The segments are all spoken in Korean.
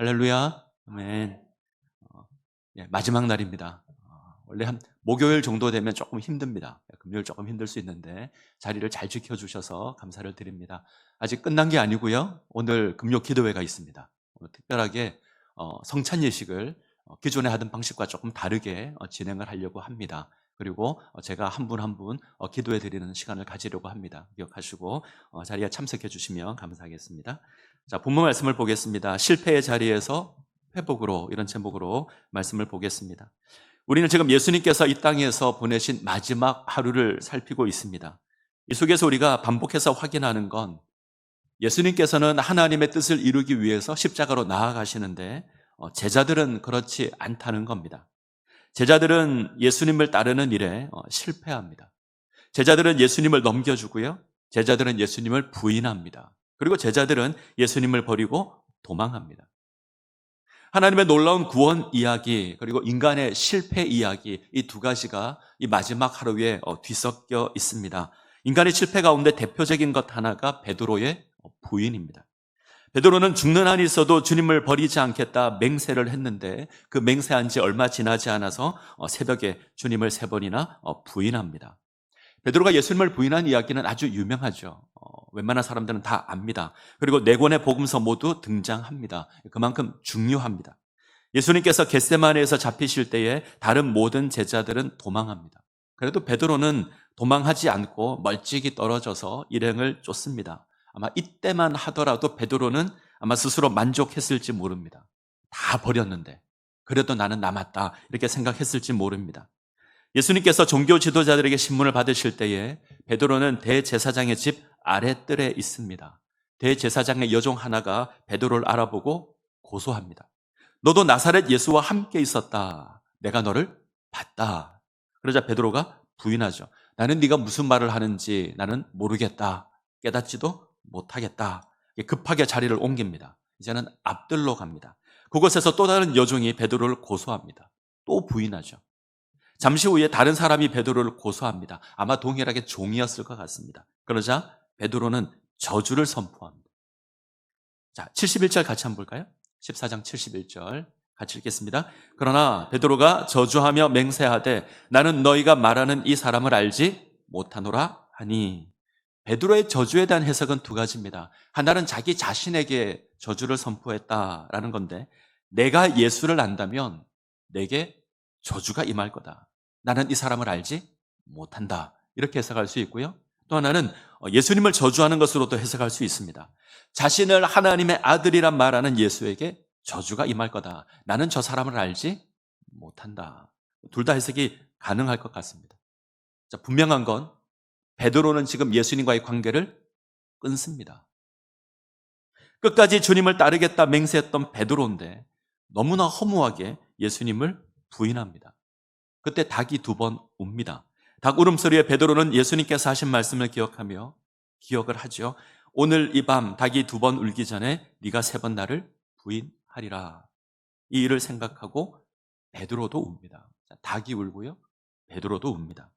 할렐루야. 아멘. 마지막 날입니다. 원래 한 목요일 정도 되면 조금 힘듭니다. 금요일 조금 힘들 수 있는데 자리를 잘 지켜주셔서 감사를 드립니다. 아직 끝난 게 아니고요. 오늘 금요 기도회가 있습니다. 오늘 특별하게 성찬 예식을 기존에 하던 방식과 조금 다르게 진행을 하려고 합니다. 그리고 제가 한 분 한 분 기도해 드리는 시간을 가지려고 합니다. 기억하시고 자리에 참석해 주시면 감사하겠습니다. 자, 본문 말씀을 보겠습니다. 실패의 자리에서 회복으로, 이런 제목으로 말씀을 보겠습니다. 우리는 지금 예수님께서 이 땅에서 보내신 마지막 하루를 살피고 있습니다. 이 속에서 우리가 반복해서 확인하는 건 예수님께서는 하나님의 뜻을 이루기 위해서 십자가로 나아가시는데 제자들은 그렇지 않다는 겁니다. 제자들은 예수님을 따르는 일에 실패합니다. 제자들은 예수님을 넘겨주고요. 제자들은 예수님을 부인합니다. 그리고 제자들은 예수님을 버리고 도망합니다. 하나님의 놀라운 구원 이야기, 그리고 인간의 실패 이야기, 이 두 가지가 이 마지막 하루에 뒤섞여 있습니다. 인간의 실패 가운데 대표적인 것 하나가 베드로의 부인입니다. 베드로는 죽는 한이 있어도 주님을 버리지 않겠다 맹세를 했는데 그 맹세한 지 얼마 지나지 않아서 새벽에 주님을 3번이나 부인합니다. 베드로가 예수님을 부인한 이야기는 아주 유명하죠. 웬만한 사람들은 다 압니다. 그리고 4권의 복음서 모두 등장합니다. 그만큼 중요합니다. 예수님께서 겟세마네에서 잡히실 때에 다른 모든 제자들은 도망합니다. 그래도 베드로는 도망하지 않고 멀찍이 떨어져서 일행을 쫓습니다. 아마 이때만 하더라도 베드로는 아마 스스로 만족했을지 모릅니다. 다 버렸는데 그래도 나는 남았다, 이렇게 생각했을지 모릅니다. 예수님께서 종교 지도자들에게 신문을 받으실 때에 베드로는 대제사장의 집 아랫뜰에 있습니다. 대제사장의 여종 하나가 베드로를 알아보고 고소합니다. 너도 나사렛 예수와 함께 있었다. 내가 너를 봤다. 그러자 베드로가 부인하죠. 나는 네가 무슨 말을 하는지 나는 모르겠다. 깨닫지도 못하겠다. 급하게 자리를 옮깁니다. 이제는 앞뜰로 갑니다. 그곳에서 또 다른 여종이 베드로를 고소합니다. 또 부인하죠. 잠시 후에 다른 사람이 베드로를 고소합니다. 아마 동일하게 종이었을 것 같습니다. 그러자 베드로는 저주를 선포합니다. 자, 71절 같이 한번 볼까요? 14장 71절 같이 읽겠습니다. 그러나 베드로가 저주하며 맹세하되 나는 너희가 말하는 이 사람을 알지 못하노라 하니, 베드로의 저주에 대한 해석은 2가지입니다. 하나는 자기 자신에게 저주를 선포했다라는 건데, 내가 예수를 안다면 내게 저주가 임할 거다. 나는 이 사람을 알지 못한다. 이렇게 해석할 수 있고요. 또 하나는 예수님을 저주하는 것으로도 해석할 수 있습니다. 자신을 하나님의 아들이란 말하는 예수에게 저주가 임할 거다. 나는 저 사람을 알지 못한다. 둘 다 해석이 가능할 것 같습니다. 자, 분명한 건 베드로는 지금 예수님과의 관계를 끊습니다. 끝까지 주님을 따르겠다 맹세했던 베드로인데 너무나 허무하게 예수님을 부인합니다. 그때 닭이 2번 웁니다. 닭 울음소리에 베드로는 예수님께서 하신 말씀을 기억하며 기억을 하죠. 오늘 이 밤 닭이 2번 울기 전에 네가 3번 나를 부인하리라. 이 일을 생각하고 베드로도 웁니다. 닭이 울고요, 베드로도 웁니다.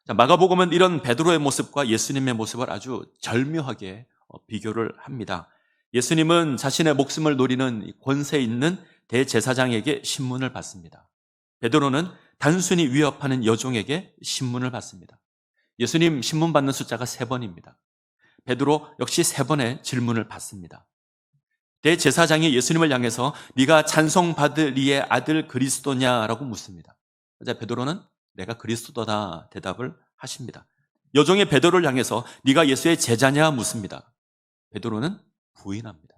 자, 마가복음은 이런 베드로의 모습과 예수님의 모습을 아주 절묘하게 비교를 합니다. 예수님은 자신의 목숨을 노리는 권세 있는 대제사장에게 신문을 받습니다. 베드로는 단순히 위협하는 여종에게 신문을 받습니다. 예수님 신문 받는 숫자가 3번입니다. 베드로 역시 3번의 질문을 받습니다. 대제사장이 예수님을 향해서 네가 찬송받을 이의 아들 그리스도냐라고 묻습니다. 그래서 베드로는 내가 그리스도다 대답을 하십니다. 여종의 베드로를 향해서 네가 예수의 제자냐 묻습니다. 베드로는 부인합니다.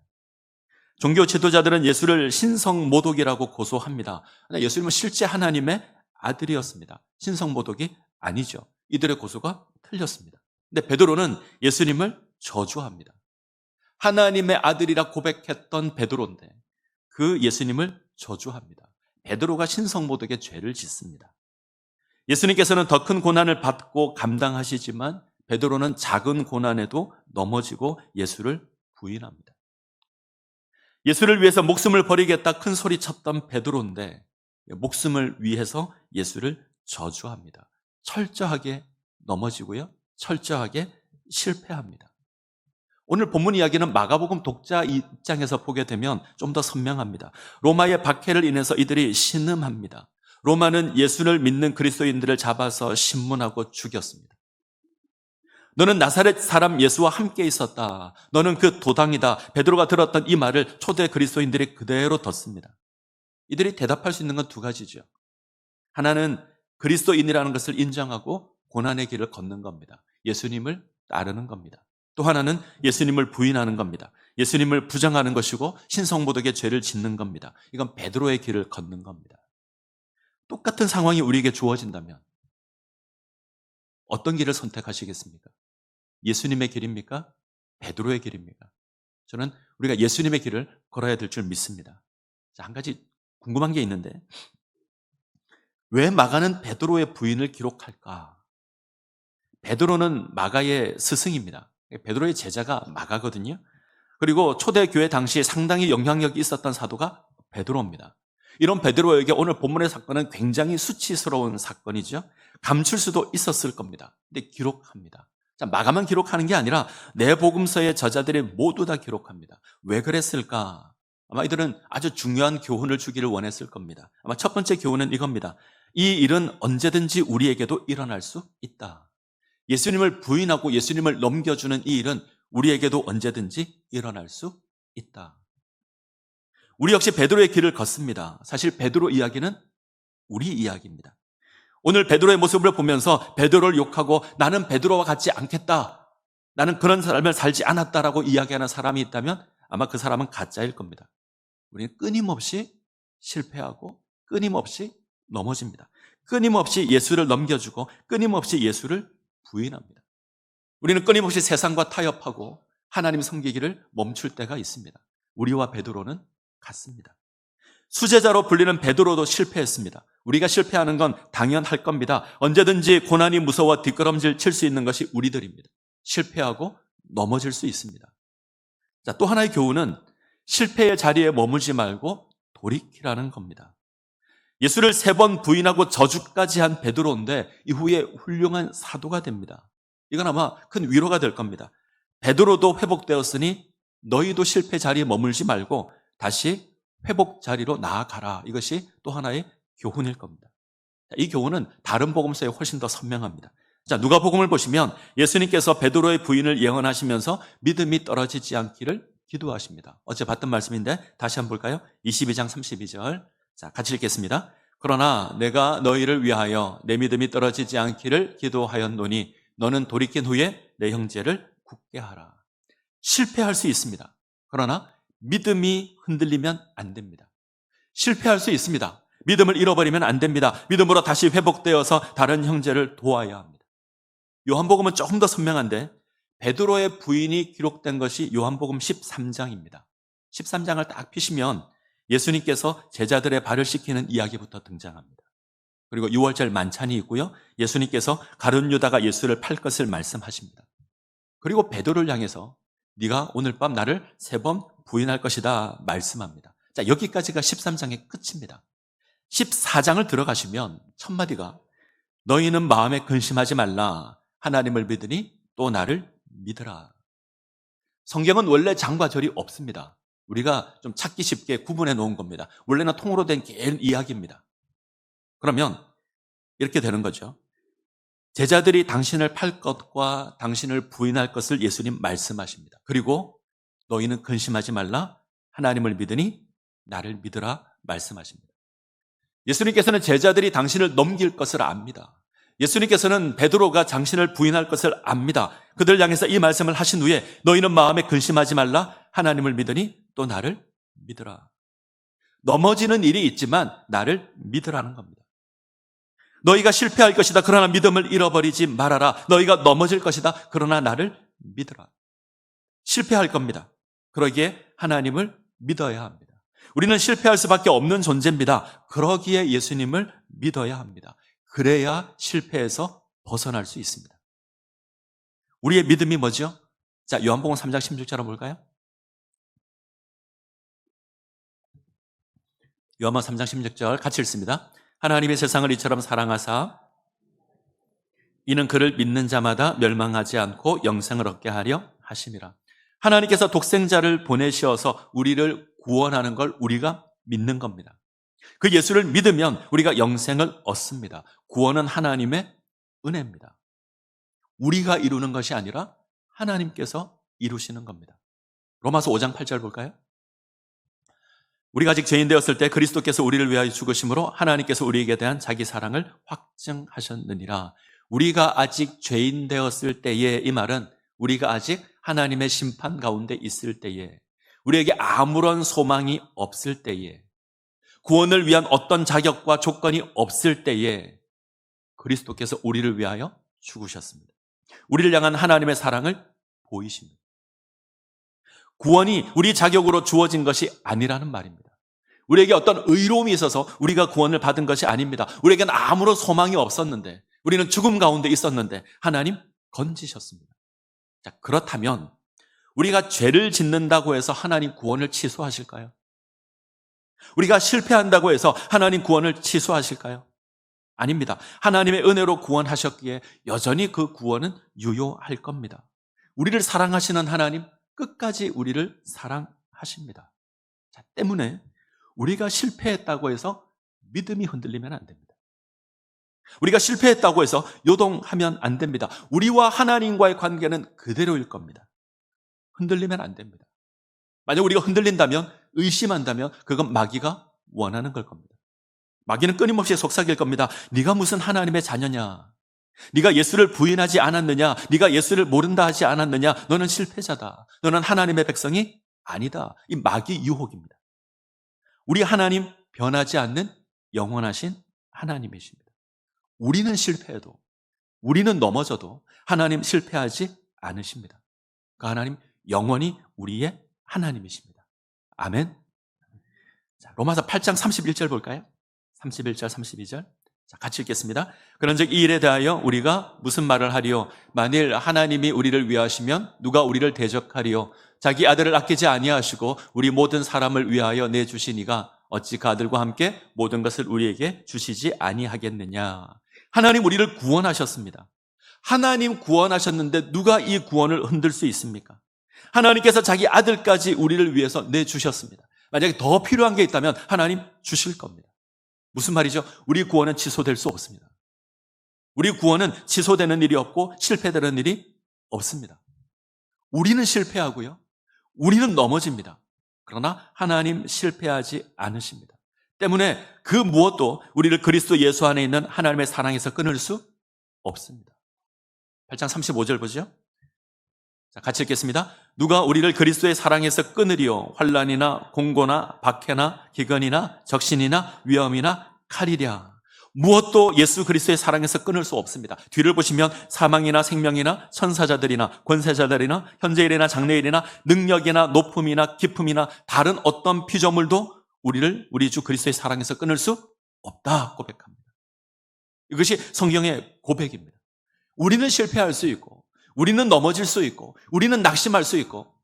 종교 지도자들은 예수를 신성모독이라고 고소합니다. 예수님은 실제 하나님의 아들이었습니다. 신성모독이 아니죠. 이들의 고소가 틀렸습니다. 근데 베드로는 예수님을 저주합니다. 하나님의 아들이라 고백했던 베드로인데 그 예수님을 저주합니다. 베드로가 신성모독의 죄를 짓습니다. 예수님께서는 더 큰 고난을 받고 감당하시지만 베드로는 작은 고난에도 넘어지고 예수를 부인합니다. 예수를 위해서 목숨을 버리겠다 큰 소리 쳤던 베드로인데 목숨을 위해서 예수를 저주합니다. 철저하게 넘어지고요, 철저하게 실패합니다. 오늘 본문 이야기는 마가복음 독자 입장에서 보게 되면 좀 더 선명합니다. 로마의 박해를 인해서 이들이 신음합니다. 로마는 예수를 믿는 그리스도인들을 잡아서 신문하고 죽였습니다. 너는 나사렛 사람 예수와 함께 있었다. 너는 그 도당이다. 베드로가 들었던 이 말을 초대 그리스도인들이 그대로 덧습니다. 이들이 대답할 수 있는 건 두 가지죠. 하나는 그리스도인이라는 것을 인정하고 고난의 길을 걷는 겁니다. 예수님을 따르는 겁니다. 또 하나는 예수님을 부인하는 겁니다. 예수님을 부정하는 것이고 신성모독의 죄를 짓는 겁니다. 이건 베드로의 길을 걷는 겁니다. 똑같은 상황이 우리에게 주어진다면 어떤 길을 선택하시겠습니까? 예수님의 길입니까? 베드로의 길입니까? 저는 우리가 예수님의 길을 걸어야 될 줄 믿습니다. 자, 한 가지 궁금한 게 있는데 왜 마가는 베드로의 부인을 기록할까? 베드로는 마가의 스승입니다. 베드로의 제자가 마가거든요. 그리고 초대교회 당시에 상당히 영향력이 있었던 사도가 베드로입니다. 이런 베드로에게 오늘 본문의 사건은 굉장히 수치스러운 사건이죠. 감출 수도 있었을 겁니다. 근데 기록합니다. 자, 마가만 기록하는 게 아니라 네 복음서의 저자들이 모두 다 기록합니다. 왜 그랬을까? 아마 이들은 아주 중요한 교훈을 주기를 원했을 겁니다. 아마 첫 번째 교훈은 이겁니다. 이 일은 언제든지 우리에게도 일어날 수 있다. 예수님을 부인하고 예수님을 넘겨주는 이 일은 우리에게도 언제든지 일어날 수 있다. 우리 역시 베드로의 길을 걷습니다. 사실 베드로 이야기는 우리 이야기입니다. 오늘 베드로의 모습을 보면서 베드로를 욕하고 나는 베드로와 같지 않겠다. 나는 그런 삶을 살지 않았다라고 이야기하는 사람이 있다면 아마 그 사람은 가짜일 겁니다. 우리는 끊임없이 실패하고 끊임없이 넘어집니다. 끊임없이 예수를 넘겨주고 끊임없이 예수를 부인합니다. 우리는 끊임없이 세상과 타협하고 하나님 섬기기를 멈출 때가 있습니다. 우리와 베드로는 같습니다. 수제자로 불리는 베드로도 실패했습니다. 우리가 실패하는 건 당연할 겁니다. 언제든지 고난이 무서워 뒷걸음질 칠 수 있는 것이 우리들입니다. 실패하고 넘어질 수 있습니다. 자, 또 하나의 교훈은 실패의 자리에 머물지 말고 돌이키라는 겁니다. 예수를 3번 부인하고 저주까지 한 베드로인데 이후에 훌륭한 사도가 됩니다. 이건 아마 큰 위로가 될 겁니다. 베드로도 회복되었으니 너희도 실패 자리에 머물지 말고 다시 회복 자리로 나아가라. 이것이 또 하나의 교훈일 겁니다. 이 교훈은 다른 복음서에 훨씬 더 선명합니다. 자, 누가복음을 보시면 예수님께서 베드로의 부인을 예언하시면서 믿음이 떨어지지 않기를 기도하십니다. 어제 봤던 말씀인데 다시 한번 볼까요? 22장 32절. 자, 같이 읽겠습니다. 그러나 내가 너희를 위하여 내 믿음이 떨어지지 않기를 기도하였노니 너는 돌이킨 후에 내 형제를 굳게 하라. 실패할 수 있습니다. 그러나 믿음이 흔들리면 안 됩니다. 실패할 수 있습니다. 믿음을 잃어버리면 안 됩니다. 믿음으로 다시 회복되어서 다른 형제를 도와야 합니다. 요한복음은 조금 더 선명한데 베드로의 부인이 기록된 것이 요한복음 13장입니다. 13장을 딱 피시면 예수님께서 제자들의 발을 씻기는 이야기부터 등장합니다. 그리고 6월절 만찬이 있고요. 예수님께서 가룟 유다가 예수를 팔 것을 말씀하십니다. 그리고 베드로를 향해서 네가 오늘 밤 나를 3번 부인할 것이다 말씀합니다. 자, 여기까지가 13장의 끝입니다. 14장을 들어가시면 첫 마디가 너희는 마음에 근심하지 말라. 하나님을 믿으니 또 나를 믿으라. 성경은 원래 장과 절이 없습니다. 우리가 좀 찾기 쉽게 구분해 놓은 겁니다. 원래는 통으로 된 긴 이야기입니다. 그러면 이렇게 되는 거죠. 제자들이 당신을 팔 것과 당신을 부인할 것을 예수님 말씀하십니다. 그리고 너희는 근심하지 말라. 하나님을 믿으니 나를 믿으라 말씀하십니다. 예수님께서는 제자들이 당신을 넘길 것을 압니다. 예수님께서는 베드로가 당신을 부인할 것을 압니다. 그들 향해서 이 말씀을 하신 후에 너희는 마음에 근심하지 말라. 하나님을 믿으니 또 나를 믿으라. 넘어지는 일이 있지만 나를 믿으라는 겁니다. 너희가 실패할 것이다. 그러나 믿음을 잃어버리지 말아라. 너희가 넘어질 것이다. 그러나 나를 믿으라. 실패할 겁니다. 그러기에 하나님을 믿어야 합니다. 우리는 실패할 수밖에 없는 존재입니다. 그러기에 예수님을 믿어야 합니다. 그래야 실패에서 벗어날 수 있습니다. 우리의 믿음이 뭐죠? 자, 요한복음 3장 16절 한번 볼까요? 요한복음 3장 16절 같이 읽습니다. 하나님의 세상을 이처럼 사랑하사 이는 그를 믿는 자마다 멸망하지 않고 영생을 얻게 하려 하심이라. 하나님께서 독생자를 보내셔서 우리를 구원하는 걸 우리가 믿는 겁니다. 그 예수를 믿으면 우리가 영생을 얻습니다. 구원은 하나님의 은혜입니다. 우리가 이루는 것이 아니라 하나님께서 이루시는 겁니다. 로마서 5장 8절 볼까요? 우리가 아직 죄인 되었을 때 그리스도께서 우리를 위하여 죽으심으로 하나님께서 우리에게 대한 자기 사랑을 확증하셨느니라. 우리가 아직 죄인 되었을 때에, 이 말은 우리가 아직 하나님의 심판 가운데 있을 때에, 우리에게 아무런 소망이 없을 때에, 구원을 위한 어떤 자격과 조건이 없을 때에 그리스도께서 우리를 위하여 죽으셨습니다. 우리를 향한 하나님의 사랑을 보이십니다. 구원이 우리 자격으로 주어진 것이 아니라는 말입니다. 우리에게 어떤 의로움이 있어서 우리가 구원을 받은 것이 아닙니다. 우리에게는 아무런 소망이 없었는데, 우리는 죽음 가운데 있었는데 하나님 건지셨습니다. 자, 그렇다면 우리가 죄를 짓는다고 해서 하나님 구원을 취소하실까요? 우리가 실패한다고 해서 하나님 구원을 취소하실까요? 아닙니다. 하나님의 은혜로 구원하셨기에 여전히 그 구원은 유효할 겁니다. 우리를 사랑하시는 하나님, 끝까지 우리를 사랑하십니다. 자, 때문에 우리가 실패했다고 해서 믿음이 흔들리면 안 됩니다. 우리가 실패했다고 해서 요동하면 안 됩니다. 우리와 하나님과의 관계는 그대로일 겁니다. 흔들리면 안 됩니다. 만약 우리가 흔들린다면, 의심한다면 그건 마귀가 원하는 걸 겁니다. 마귀는 끊임없이 속삭일 겁니다. 네가 무슨 하나님의 자녀냐? 네가 예수를 부인하지 않았느냐? 네가 예수를 모른다 하지 않았느냐? 너는 실패자다. 너는 하나님의 백성이 아니다. 이 마귀 유혹입니다. 우리 하나님 변하지 않는 영원하신 하나님이십니다. 우리는 실패해도, 우리는 넘어져도 하나님 실패하지 않으십니다. 그 하나님 영원히 우리의 하나님이십니다. 아멘. 자, 로마서 8장 31절 볼까요? 31절, 32절. 자, 같이 읽겠습니다. 그런즉 이 일에 대하여 우리가 무슨 말을 하리요? 만일 하나님이 우리를 위하시면 누가 우리를 대적하리요? 자기 아들을 아끼지 아니하시고 우리 모든 사람을 위하여 내주시니가 어찌 그 아들과 함께 모든 것을 우리에게 주시지 아니하겠느냐? 하나님 우리를 구원하셨습니다. 하나님 구원하셨는데 누가 이 구원을 흔들 수 있습니까? 하나님께서 자기 아들까지 우리를 위해서 내주셨습니다. 만약에 더 필요한 게 있다면 하나님 주실 겁니다. 무슨 말이죠? 우리 구원은 취소될 수 없습니다. 우리 구원은 취소되는 일이 없고 실패되는 일이 없습니다. 우리는 실패하고요. 우리는 넘어집니다. 그러나 하나님 실패하지 않으십니다. 때문에 그 무엇도 우리를 그리스도 예수 안에 있는 하나님의 사랑에서 끊을 수 없습니다. 8장 35절 보죠. 자, 같이 읽겠습니다. 누가 우리를 그리스도의 사랑에서 끊으리요? 환난이나 공고나 박해나 기근이나 적신이나 위험이나 칼이랴. 무엇도 예수 그리스도의 사랑에서 끊을 수 없습니다. 뒤를 보시면 사망이나 생명이나 천사자들이나 권세자들이나 현재일이나 장래일이나 능력이나 높음이나 기품이나 다른 어떤 피조물도 우리를 우리 주 그리스도의 사랑에서 끊을 수 없다 고백합니다. 이것이 성경의 고백입니다. 우리는 실패할 수 있고, 우리는 넘어질 수 있고, 우리는 낙심할 수 있고,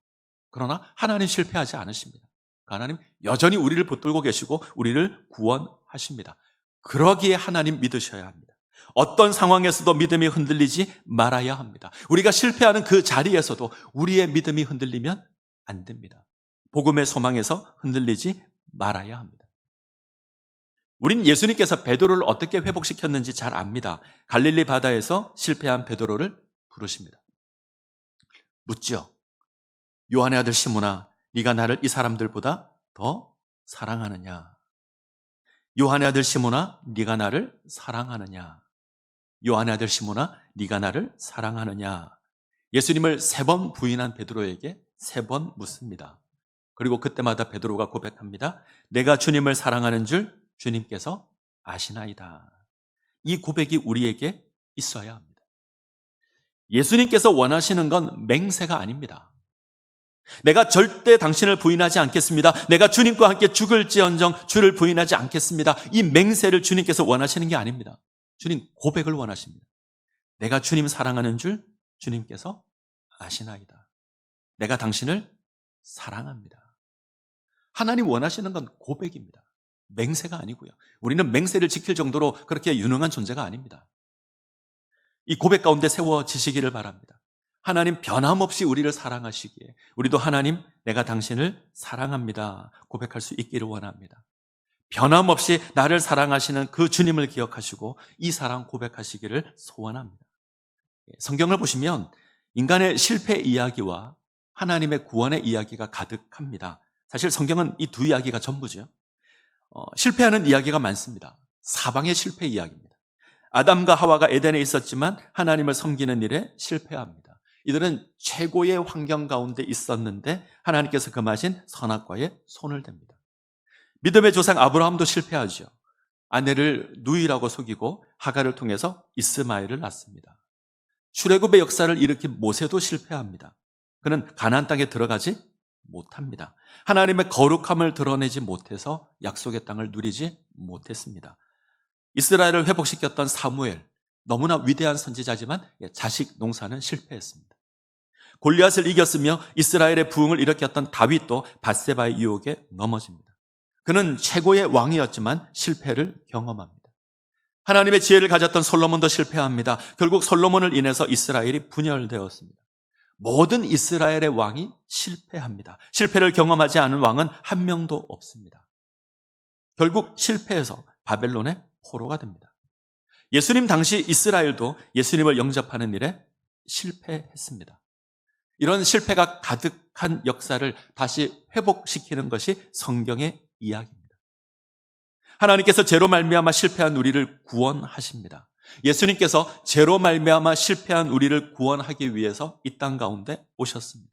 그러나 하나님 실패하지 않으십니다. 하나님 여전히 우리를 붙들고 계시고 우리를 구원하십니다. 그러기에 하나님 믿으셔야 합니다. 어떤 상황에서도 믿음이 흔들리지 말아야 합니다. 우리가 실패하는 그 자리에서도 우리의 믿음이 흔들리면 안 됩니다. 복음의 소망에서 흔들리지 말아야 합니다. 우린 예수님께서 베드로를 어떻게 회복시켰는지 잘 압니다. 갈릴리 바다에서 실패한 베드로를 부르십니다. 묻죠. 요한의 아들 시몬아, 네가 나를 이 사람들보다 더 사랑하느냐? 요한의 아들 시몬아, 네가 나를 사랑하느냐? 요한의 아들 시몬아, 네가 나를 사랑하느냐? 예수님을 3번 부인한 베드로에게 3번 묻습니다. 그리고 그때마다 베드로가 고백합니다. 내가 주님을 사랑하는 줄 주님께서 아시나이다. 이 고백이 우리에게 있어야 합니다. 예수님께서 원하시는 건 맹세가 아닙니다. 내가 절대 당신을 부인하지 않겠습니다. 내가 주님과 함께 죽을지언정 주를 부인하지 않겠습니다. 이 맹세를 주님께서 원하시는 게 아닙니다. 주님 고백을 원하십니다. 내가 주님 사랑하는 줄 주님께서 아시나이다. 내가 당신을 사랑합니다. 하나님 원하시는 건 고백입니다. 맹세가 아니고요. 우리는 맹세를 지킬 정도로 그렇게 유능한 존재가 아닙니다. 이 고백 가운데 세워지시기를 바랍니다. 하나님 변함없이 우리를 사랑하시기에 우리도 하나님, 내가 당신을 사랑합니다 고백할 수 있기를 원합니다. 변함없이 나를 사랑하시는 그 주님을 기억하시고 이 사랑 고백하시기를 소원합니다. 성경을 보시면 인간의 실패 이야기와 하나님의 구원의 이야기가 가득합니다. 사실 성경은 이 두 이야기가 전부죠. 실패하는 이야기가 많습니다. 사방의 실패 이야기입니다. 아담과 하와가 에덴에 있었지만 하나님을 섬기는 일에 실패합니다. 이들은 최고의 환경 가운데 있었는데 하나님께서 금하신 선악과에 손을 댑니다. 믿음의 조상 아브라함도 실패하죠. 아내를 누이라고 속이고 하갈을 통해서 이스마엘을 낳습니다. 출애굽의 역사를 일으킨 모세도 실패합니다. 그는 가나안 땅에 들어가지 못합니다. 하나님의 거룩함을 드러내지 못해서 약속의 땅을 누리지 못했습니다. 이스라엘을 회복시켰던 사무엘, 너무나 위대한 선지자지만 자식 농사는 실패했습니다. 골리앗을 이겼으며 이스라엘의 부흥을 일으켰던 다윗도 밧세바의 유혹에 넘어집니다. 그는 최고의 왕이었지만 실패를 경험합니다. 하나님의 지혜를 가졌던 솔로몬도 실패합니다. 결국 솔로몬을 인해서 이스라엘이 분열되었습니다. 모든 이스라엘의 왕이 실패합니다. 실패를 경험하지 않은 왕은 한 명도 없습니다. 결국 실패해서 바벨론의 포로가 됩니다. 예수님 당시 이스라엘도 예수님을 영접하는 일에 실패했습니다. 이런 실패가 가득한 역사를 다시 회복시키는 것이 성경의 이야기입니다. 하나님께서 죄로 말미암아 실패한 우리를 구원하십니다. 예수님께서 죄로 말미암아 실패한 우리를 구원하기 위해서 이 땅 가운데 오셨습니다.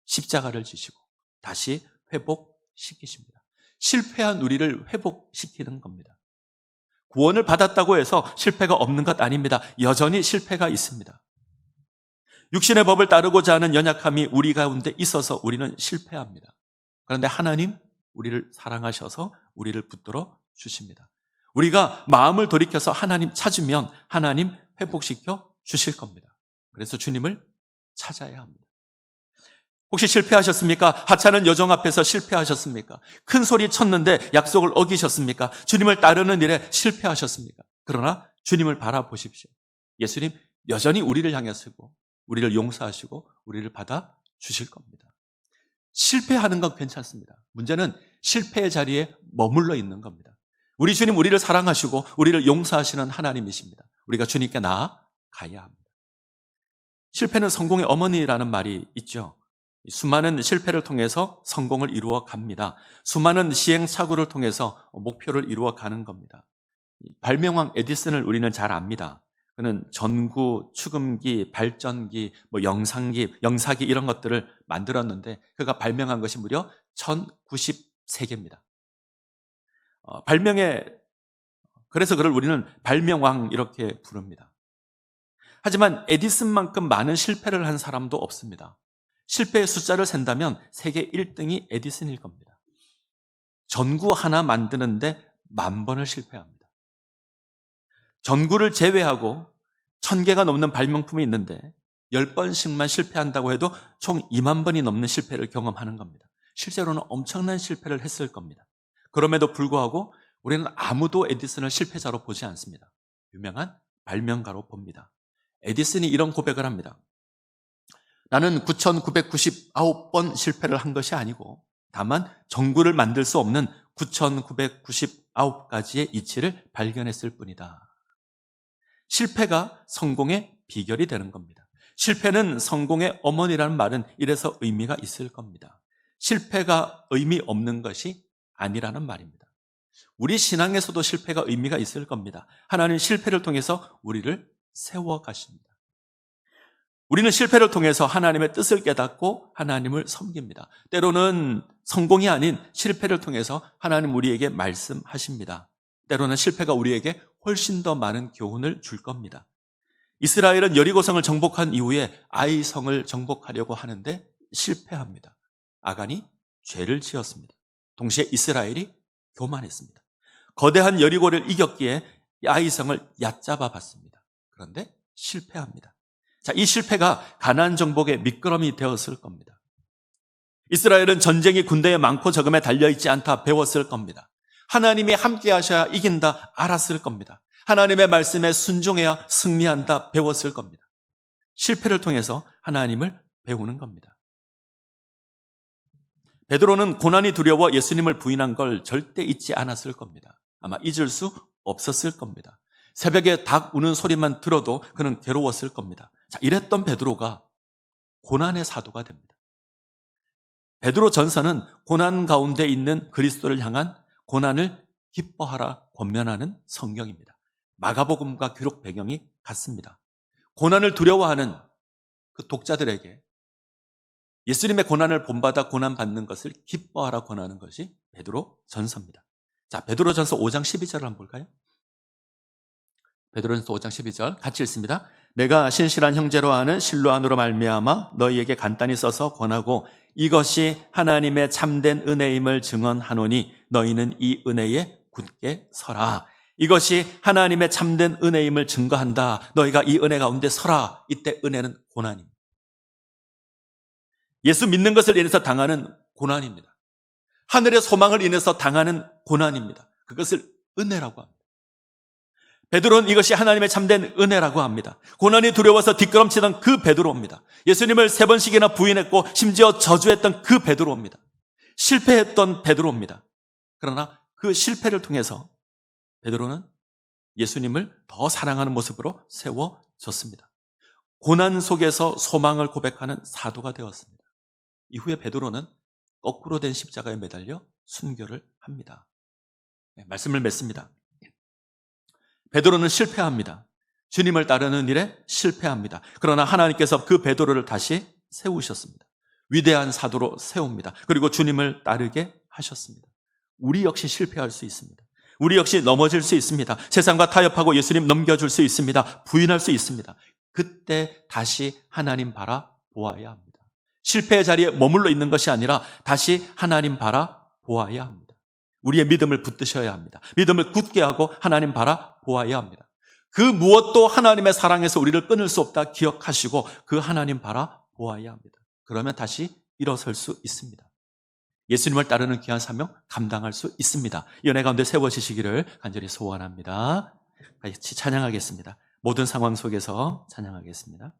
십자가를 지시고 다시 회복시키십니다. 실패한 우리를 회복시키는 겁니다. 구원을 받았다고 해서 실패가 없는 것 아닙니다. 여전히 실패가 있습니다. 육신의 법을 따르고자 하는 연약함이 우리 가운데 있어서 우리는 실패합니다. 그런데 하나님, 우리를 사랑하셔서 우리를 붙들어 주십니다. 우리가 마음을 돌이켜서 하나님 찾으면 하나님 회복시켜 주실 겁니다. 그래서 주님을 찾아야 합니다. 혹시 실패하셨습니까? 하찮은 여정 앞에서 실패하셨습니까? 큰 소리 쳤는데 약속을 어기셨습니까? 주님을 따르는 일에 실패하셨습니까? 그러나 주님을 바라보십시오. 예수님 여전히 우리를 향하시고 우리를 용서하시고 우리를 받아 주실 겁니다. 실패하는 건 괜찮습니다. 문제는 실패의 자리에 머물러 있는 겁니다. 우리 주님 우리를 사랑하시고 우리를 용서하시는 하나님이십니다. 우리가 주님께 나아가야 합니다. 실패는 성공의 어머니라는 말이 있죠. 수많은 실패를 통해서 성공을 이루어 갑니다. 수많은 시행착오를 통해서 목표를 이루어 가는 겁니다. 발명왕 에디슨을 우리는 잘 압니다. 그는 전구, 축음기, 발전기, 영사기 이런 것들을 만들었는데 그가 발명한 것이 무려 1093개입니다. 그래서 그를 우리는 발명왕 이렇게 부릅니다. 하지만 에디슨만큼 많은 실패를 한 사람도 없습니다. 실패의 숫자를 센다면 세계 1등이 에디슨일 겁니다. 전구 하나 만드는데 10,000번을 실패합니다. 전구를 제외하고 1000개가 넘는 발명품이 있는데 10번씩만 실패한다고 해도 총 20,000번이 넘는 실패를 경험하는 겁니다. 실제로는 엄청난 실패를 했을 겁니다. 그럼에도 불구하고 우리는 아무도 에디슨을 실패자로 보지 않습니다. 유명한 발명가로 봅니다. 에디슨이 이런 고백을 합니다. 나는 9,999번 실패를 한 것이 아니고 다만 전구를 만들 수 없는 9,999가지의 이치를 발견했을 뿐이다. 실패가 성공의 비결이 되는 겁니다. 실패는 성공의 어머니라는 말은 이래서 의미가 있을 겁니다. 실패가 의미 없는 것이 아니라는 말입니다. 우리 신앙에서도 실패가 의미가 있을 겁니다. 하나님 실패를 통해서 우리를 세워가십니다. 우리는 실패를 통해서 하나님의 뜻을 깨닫고 하나님을 섬깁니다. 때로는 성공이 아닌 실패를 통해서 하나님 우리에게 말씀하십니다. 때로는 실패가 우리에게 훨씬 더 많은 교훈을 줄 겁니다. 이스라엘은 여리고성을 정복한 이후에 아이성을 정복하려고 하는데 실패합니다. 아간이 죄를 지었습니다. 동시에 이스라엘이 교만했습니다. 거대한 여리고를 이겼기에 아이성을 얕잡아 봤습니다. 그런데 실패합니다. 자, 이 실패가 가나안 정복의 미끄럼이 되었을 겁니다. 이스라엘은 전쟁이 군대에 많고 적음에 달려있지 않다 배웠을 겁니다. 하나님이 함께 하셔야 이긴다 알았을 겁니다. 하나님의 말씀에 순종해야 승리한다 배웠을 겁니다. 실패를 통해서 하나님을 배우는 겁니다. 베드로는 고난이 두려워 예수님을 부인한 걸 절대 잊지 않았을 겁니다. 아마 잊을 수 없었을 겁니다. 새벽에 닭 우는 소리만 들어도 그는 괴로웠을 겁니다. 자, 이랬던 베드로가 고난의 사도가 됩니다. 베드로 전서는 고난 가운데 있는 그리스도를 향한 고난을 기뻐하라 권면하는 성경입니다. 마가복음과 기록 배경이 같습니다. 고난을 두려워하는 그 독자들에게 예수님의 고난을 본받아 고난받는 것을 기뻐하라 권하는 것이 베드로 전서입니다. 자, 베드로 전서 5장 12절을 한번 볼까요? 베드로 전서 5장 12절 같이 읽습니다. 내가 신실한 형제로 하는 실로안으로 말미암아 너희에게 간단히 써서 권하고 이것이 하나님의 참된 은혜임을 증언하노니 너희는 이 은혜에 굳게 서라. 이것이 하나님의 참된 은혜임을 증거한다. 너희가 이 은혜 가운데 서라. 이때 은혜는 고난입니다. 예수 믿는 것을 인해서 당하는 고난입니다. 하늘의 소망을 인해서 당하는 고난입니다. 그것을 은혜라고 합니다. 베드로는 이것이 하나님의 참된 은혜라고 합니다. 고난이 두려워서 뒷걸음치던 그 베드로입니다. 예수님을 3번씩이나 부인했고 심지어 저주했던 그 베드로입니다. 실패했던 베드로입니다. 그러나 그 실패를 통해서 베드로는 예수님을 더 사랑하는 모습으로 세워졌습니다. 고난 속에서 소망을 고백하는 사도가 되었습니다. 이후에 베드로는 거꾸로 된 십자가에 매달려 순교를 합니다. 말씀을 맺습니다. 베드로는 실패합니다. 주님을 따르는 일에 실패합니다. 그러나 하나님께서 그 베드로를 다시 세우셨습니다. 위대한 사도로 세웁니다. 그리고 주님을 따르게 하셨습니다. 우리 역시 실패할 수 있습니다. 우리 역시 넘어질 수 있습니다. 세상과 타협하고 예수님 넘겨줄 수 있습니다. 부인할 수 있습니다. 그때 다시 하나님 바라보아야 합니다. 실패의 자리에 머물러 있는 것이 아니라 다시 하나님 바라보아야 합니다. 우리의 믿음을 붙드셔야 합니다. 믿음을 굳게 하고 하나님 바라보아야 합니다. 그 무엇도 하나님의 사랑에서 우리를 끊을 수 없다 기억하시고 그 하나님 바라보아야 합니다. 그러면 다시 일어설 수 있습니다. 예수님을 따르는 귀한 사명 감당할 수 있습니다. 이 은혜 가운데 세워지시기를 간절히 소원합니다. 같이 찬양하겠습니다. 모든 상황 속에서 찬양하겠습니다.